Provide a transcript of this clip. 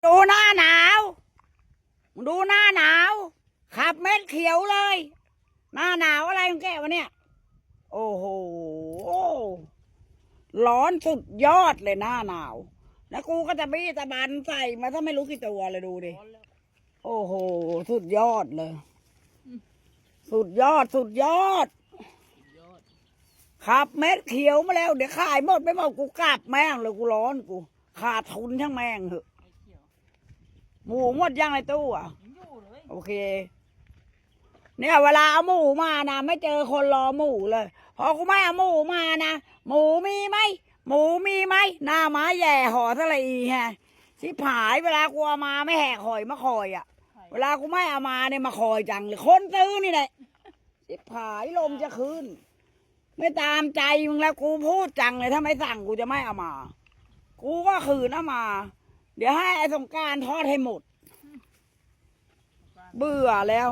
ดูหน้าหนาวดูหน้าหนาวขับเม็ดเขียวเลย หน้าหนาวอะไรของแกวะเนี่ยโอ้โหร้อนสุดยอดเลยหน้าหนาวแล้วกูก็จะบี้ตะบันใส่มาถ้าไม่รู้กี่ตัวเลยดูดิโอ้โหสุดยอดเลยสุดยอดขับเม็ดเขียวมาแล้วเดี๋ยวขายหมดไม่หมดกูกลับแม่งเลยกูร้อนกูขาดทุนทั้งแม่งเหอะหมูหมดยังในตู้อ่ะโอเคเนี่ยเวลาเอาหมูมานะไม่เจอคนรอหมูเลยพอกูไม่เอาหมูมานะหมูมีไหมหน้าม้าแย่ห่อทะเลฮะชิบหายเวลากูเอามาไม่แหกหอยมาคอยอ่ะเวลากูไม่เอามาเนี่ยมาคอยจังเลยคนซื้อนี่แหละชิบหายลมจะขึ้นไม่ตามใจมึงแล้วกูพูดจังเลยถ้าไม่สั่งกูจะไม่เอามากูก็คืนเอามาเดี๋ยวให้ไอ้สงกรานต์ทอดให้หมดเบื่อแล้ว